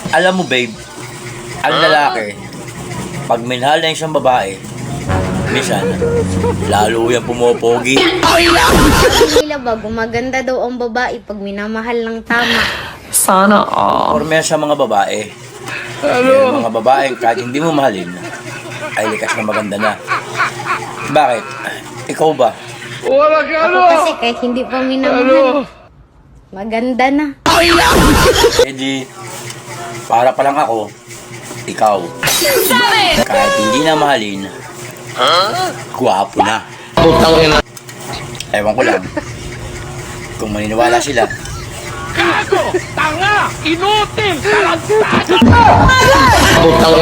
Alam mo babe, ang lalaki, pag minahal na isang babae, minsan, lalo yan pumopogi. Nila ba, gumaganda daw ang babae pag minamahal ng tama. Sana all. Orme sa mga babae. Yung mga babae, kahit hindi mo mahalin, ay likas na maganda na. Bakit? Ikaw ba? Ako kasi kahit hindi pa minamahal, maganda na. Eh di, para pa lang ako, ikaw. Kahit hindi na mahalin, guwapo na. Ewan ko lang, kung maniniwala sila. Gago! Tanga! Inutil! Talagtad! Gago!